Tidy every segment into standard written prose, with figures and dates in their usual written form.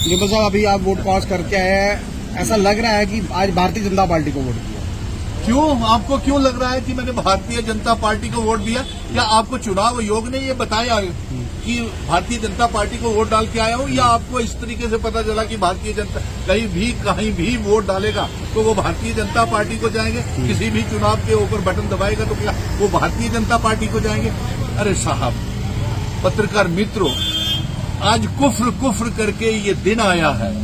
जुब्बल साहब, अभी आप वोट पास करके आए हैं, ऐसा लग रहा है कि आज भारतीय जनता पार्टी को वोट दिया। क्यों, आपको क्यों लग रहा है कि मैंने भारतीय जनता पार्टी को वोट दिया? या आपको चुनाव आयोग ने ये बताया कि भारतीय जनता पार्टी को वोट डाल के आया हूं, या आपको इस तरीके से पता चला कि भारतीय जनता कहीं भी वोट डालेगा तो वो भारतीय जनता पार्टी को जाएंगे? किसी भी चुनाव के ऊपर बटन दबाएगा तो क्या वो भारतीय जनता पार्टी को जाएंगे? अरे साहब, पत्रकार मित्रों, आज कुफ्र करके ये दिन आया है।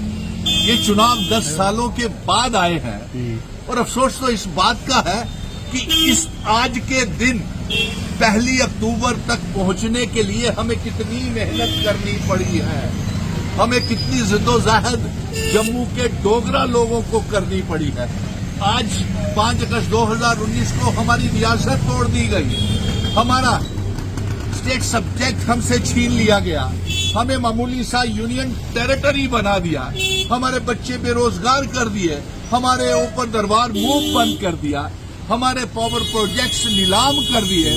ये चुनाव 10 सालों के बाद आए हैं और अफसोस तो इस बात का है कि इस आज के दिन 1 अक्टूबर तक पहुंचने के लिए हमें कितनी मेहनत करनी पड़ी है, हमें कितनी जिद्दोजहद जम्मू के डोगरा लोगों को करनी पड़ी है। आज 5 अगस्त 2019 को हमारी रियासत तोड़ दी गई, हमारा स्टेट सब्जेक्ट हमसे छीन लिया गया, हमें मामूली सा यूनियन टेरिटरी बना दिया, हमारे बच्चे बेरोजगार कर दिए, हमारे ऊपर दरबार मूव बंद कर दिया, हमारे पावर प्रोजेक्ट्स नीलाम कर दिए,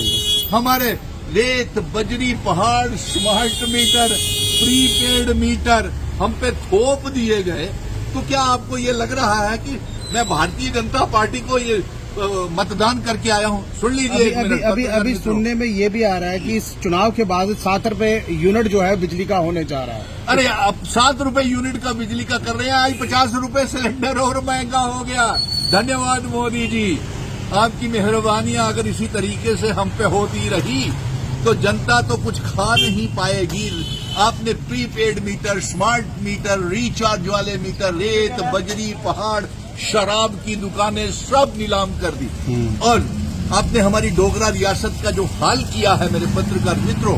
हमारे रेत बजरी पहाड़ स्मार्ट मीटर प्रीपेड मीटर हम पे थोप दिए गए। तो क्या आपको ये लग रहा है कि मैं भारतीय जनता पार्टी को ये मतदान करके आया हूं? सुन लीजिए, अभी सुनने में ये भी आ रहा है कि इस चुनाव के बाद 7 रुपए यूनिट जो है बिजली का होने जा रहा है। अरे अब 7 रुपए यूनिट का बिजली का कर रहे हैं, आज 50 रुपए सिलेंडर और महंगा हो गया। धन्यवाद मोदी जी, आपकी मेहरबानियां अगर इसी तरीके से हम पे होती रही तो जनता तो कुछ खा नहीं पाएगी। आपने prepaid meter, smart meter, recharge वाले मीटर, रेत बजरी पहाड़ शराब की दुकानें सब नीलाम कर दी और आपने हमारी डोगरा रियासत का जो हाल किया है मेरे पत्रकार मित्रों।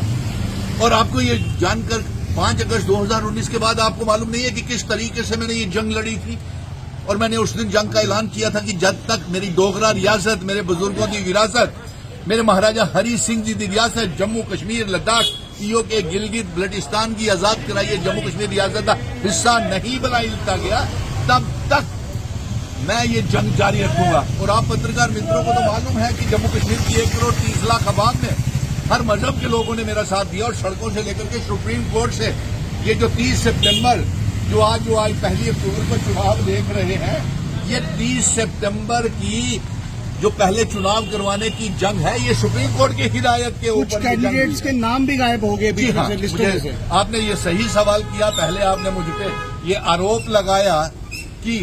और आपको ये जानकर 5 अगस्त 2019 के बाद आपको मालूम नहीं है कि किस तरीके से मैंने ये जंग लड़ी थी। और मैंने उस दिन जंग का ऐलान किया था कि जब तक मेरी डोगरा रियासत, मेरे बुजुर्गों की विरासत, मेरे महाराजा हरी सिंह जी की रियासत, जम्मू कश्मीर लद्दाख के गिलगित बल्टिस्तान की आजाद कराई जम्मू कश्मीर रियासत का हिस्सा नहीं बनाया गया, तब तक मैं ये जंग जारी रखूंगा। और आप पत्रकार मित्रों को तो मालूम है कि जम्मू कश्मीर की 1 करोड़ 30 लाख आबाद में हर मजहब के लोगों ने मेरा साथ दिया और सड़कों से लेकर के सुप्रीम कोर्ट से ये जो 30 सितंबर जो आज 1 अक्टूबर को चुनाव देख रहे हैं, ये 30 सितंबर की जो पहले चुनाव करवाने की जंग है, ये सुप्रीम कोर्ट की हिदायत के ऊपर। कुछ कैंडिडेट्स के नाम भी गायब हो गए हाँ, से। आपने ये सही सवाल किया। पहले आपने मुझ पे ये आरोप लगाया कि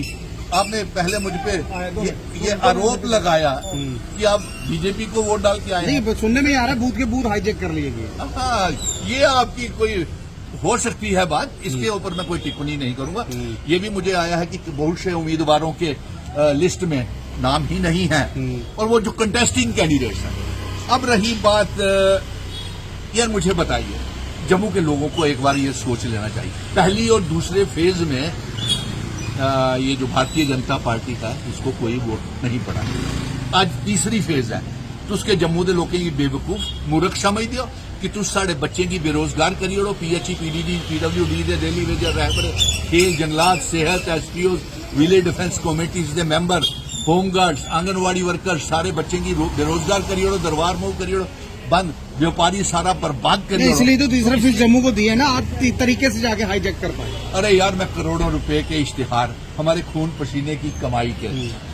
आपने पहले मुझ पे ये आरोप लगाया कि आप बीजेपी को वोट डाल के आए हैं। नहीं, सुनने में आ रहा है बूथ के बूथ हाईजेक कर लिए गए। हाँ, ये आपकी कोई हो सकती है बात, इसके ऊपर मैं कोई टिप्पणी नहीं करूंगा। ये भी मुझे आया है कि बहुत से उम्मीदवारों के लिस्ट में नाम ही नहीं है और वो जो कंटेस्टिंग कैंडिडेट्स हैं। अब रही बात, यार मुझे बताइए, जम्मू के लोगों को एक बार ये सोच लेना चाहिए, पहली और दूसरे फेज में ये जो भारतीय जनता पार्टी का है उसको कोई वोट नहीं पड़ा। आज तीसरी फेज है तो उसके जम्मू के लोगों की बेवकूफ मूर्ख समझ दियो कि तुम साढ़े बच्चे की बेरोजगार करी ओड़ो। PHE PDD PWD दे डेली वेजर रहबर खेल जंगलात सेहत SPO विलेज डिफेंस कमेटीज के मैंबर होमगार्ड्स आंगनवाड़ी वर्कर्स सारे बच्चे की बेरोजगार करी ओड़ो, दरबार मूव करी ओड़ो, बंद व्यापारी सारा बर्बाद कर। इसलिए तो तीसरा फीस जम्मू को दिए ना, आप तरीके से जाके हाईजैक कर पाए। अरे यार, मैं करोड़ों रुपए के इश्तिहार हमारे खून पसीने की कमाई के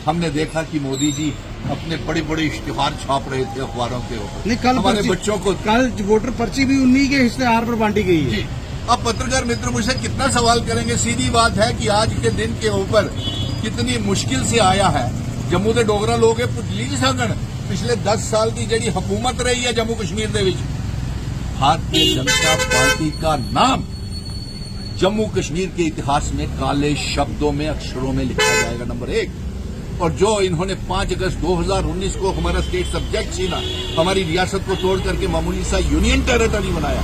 हमने देखा कि मोदी जी अपने बड़े बड़े इश्तिहार छाप रहे थे अखबारों के ऊपर। नहीं, कल हमारे बच्चों को कल वोटर पर्ची भी उन्हीं के इश्तिहार पर बांटी गई है। अब पत्रकार मित्र मुझसे कितना सवाल करेंगे? सीधी बात है कि आज के दिन के ऊपर कितनी मुश्किल से आया है। जम्मू के डोगरा लोग भुली नहीं सकन पिछले 10 साल की जी हुकूमत रही है जम्मू कश्मीर के भारतीय जनता पार्टी का नाम जम्मू कश्मीर के इतिहास में काले शब्दों में अक्षरों में लिखा जाएगा, नंबर 1। और जो इन्होंने 5 अगस्त 2019 को हमारा स्टेट सब्जेक्ट छीना, हमारी रियासत को तोड़ करके मामूली सा यूनियन टेरिटरी बनाया,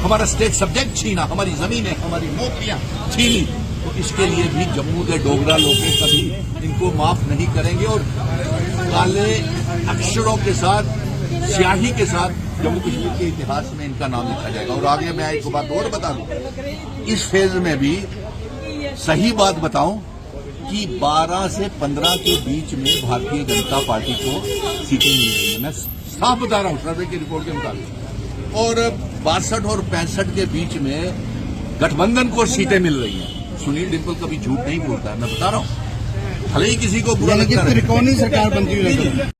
हमारा स्टेट सब्जेक्ट छीना, हमारी जमीनें हमारी नौकरियां छीनी, तो इसके लिए भी जम्मू के डोगरा लोग कभी इनको माफ नहीं करेंगे। और काले अक्षरों के साथ स्याही के साथ जम्मू कश्मीर के इतिहास में इनका नाम लिखा जाएगा। और आगे मैं एक बात और बता दूं, इस फेज में भी सही बात बताऊं कि 12 से 15 के बीच में भारतीय जनता पार्टी को सीटें मिल रही है। मैं साफ बता रहा हूं सर्वे की रिपोर्ट के मुताबिक। और 62 और 65 के बीच में गठबंधन को सीटें मिल रही हैं। सुनील डिम्पल कभी झूठ नहीं बोलता है, मैं बता रहा हूँ। भले ही किसी को बुरा यानी कि लगता है। त्रिकोणीय सरकार बनती हुई नजर